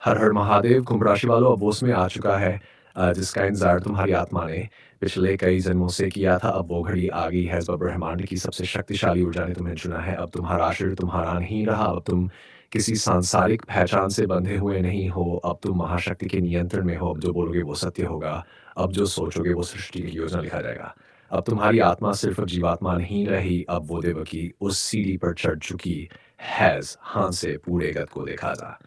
हर हर महादेव! कुंभ राशि वालों, अब वो समय आ चुका है जिसका इंतज़ार तुम्हारी आत्मा ने पिछले कई जन्मों से किया था। अब वो घड़ी आ गई है जब ब्रह्मांड की सबसे शक्तिशाली ऊर्जा ने तुम्हें चुना है। अब तुम्हारा शरीर तुम्हारा नहीं रहा, अब तुम किसी सांसारिक पहचान से बंधे हुए नहीं हो, अब तुम महाशक्ति के नियंत्रण में हो। अब जो बोलोगे वो सत्य होगा, अब जो सोचोगे वो सृष्टि की योजना लिखा जाएगा। अब तुम्हारी आत्मा सिर्फ़ जीवात्मा नहीं रही, अब वो देव की उस सीढ़ी पर चढ़ चुकी है। हाथ से पूरे गत को देखा जा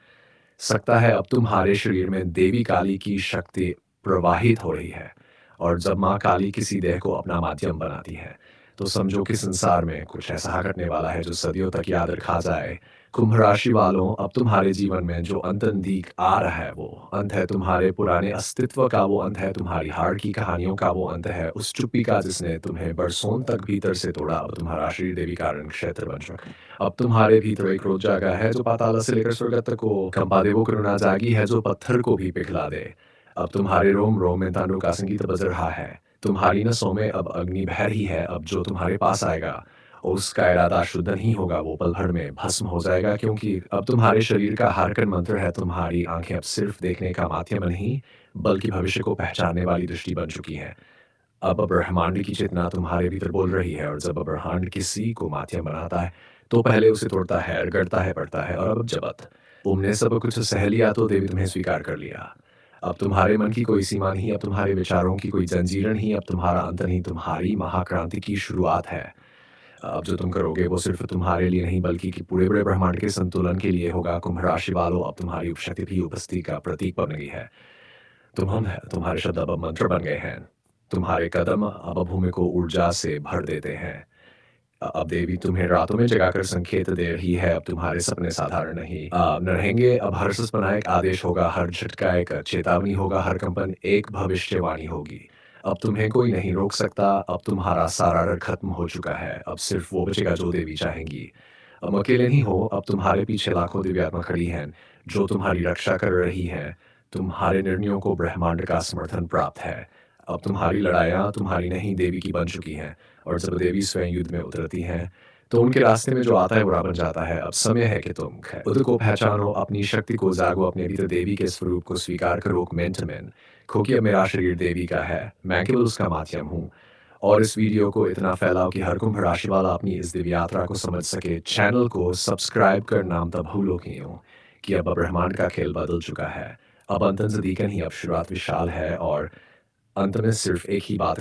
सकता है। अब तुम्हारे शरीर में देवी काली की शक्ति प्रवाहित हो रही है, और जब माँ काली किसी देह को अपना माध्यम बनाती है, तो समझो कि संसार में कुछ ऐसा घटने वाला है जो सदियों तक याद रखा जाए। कुंभ राशि वालों, अब तुम्हारे जीवन में जो अंत नज़दीक आ रहा है, वो अंत है तुम्हारे पुराने अस्तित्व का, वो अंत है तुम्हारी हार की कहानियों का, वो अंत है उस चुप्पी का जिसने तुम्हें बरसों तक भीतर से तोड़ा। अब तुम्हारा शरीर देवी कारण क्षेत्र बन चुका है। अब तुम्हारे भीतर एक क्रोध जागा है जो पाताल से लेकर स्वर्ग तक को कंपा दे, वो करुणा जागी है जो पत्थर को भी पिघला दे। अब तुम्हारे रोम रोम में तांडव का संगीत बज रहा है। तुम्हारी नसों में अब अग्नि बह रही है। अब जो तुम्हारे पास आएगा, उसका इरादा शुद्ध नहीं होगा, वो पल भर में भस्म हो जाएगा, क्योंकि अब तुम्हारे शरीर का हार्कन मंत्र है। तुम्हारी आंखें अब सिर्फ देखने का माध्यम नहीं, बल्कि भविष्य को पहचानने वाली दृष्टि बन चुकी हैं। अब ब्रह्मांड की चेतना तुम्हारे भीतर बोल रही है, और जब ब्रह्मांड किसी को माध्यम बनाता है, तो पहले उसे तोड़ता है, रगड़ता है, पढ़ता है, और अब जब तुमने सब कुछ सह लिया, तो देवी तुम्हें स्वीकार कर लिया। अब तुम्हारे मन की कोई सीमा नहीं, अब तुम्हारे विचारों की कोई जंजीर नहीं, अब तुम्हारा अंत नहीं, तुम्हारी महाक्रांति की शुरुआत है। अब जो तुम करोगे वो सिर्फ तुम्हारे लिए नहीं, बल्कि कि पूरे बड़े ब्रह्मांड के संतुलन के लिए होगा। कुंभ राशि वालों, अब तुम्हारी उपशक्ति भी उपस्थिति का प्रतीक बन गई है। तुम्हारे शब्द अब मंत्र बन गए हैं। तुम्हारे कदम अब भूमि को ऊर्जा से भर देते हैं। अब देवी तुम्हें रातों में जगाकर संकेत दे रही है। अब तुम्हारे सपने साधारण नहीं न रहेंगे। अब हर सपना एक आदेश होगा, हर झटका एक चेतावनी होगा, हर कंपन एक भविष्यवाणी होगी। अब तुम्हें कोई नहीं रोक सकता। अब तुम्हारा सारा डर खत्म हो चुका है। अब सिर्फ वो बचेगा जो देवी चाहेंगी। अब अकेले नहीं हो, अब तुम्हारे पीछे लाखों दिव्यात्मा खड़ी हैं, जो तुम्हारी रक्षा कर रही हैं। तुम्हारे निर्णयों को ब्रह्मांड का समर्थन प्राप्त है। अब तुम्हारी लड़ाइयाँ तुम्हारी नहीं, देवी की बन चुकी हैं। और जब देवी स्वयं युद्ध में उतरती हैं, तो उनके रास्ते में जो आता है बुरा बन जाता है। अब समय है कि तुम खुद को पहचानो, अपनी शक्ति को जागो, अपने भीतर देवी के स्वरूप को स्वीकार करो। मेंटमेन खो कि अब मेरा शरीर देवी का है, मैं केवल उसका माध्यम हूँ। और इस वीडियो को इतना फैलाओ कि हर कुंभ राशि वाला अपनी इस दिव्य यात्रा को समझ सके। चैनल को सब्सक्राइब करना मत भूलो कि अब ब्रह्मांड का खेल बदल चुका है। अब अंत नज़दीक नहीं, अब शुरुआत विशाल है, और अंत में सिर्फ एक ही बात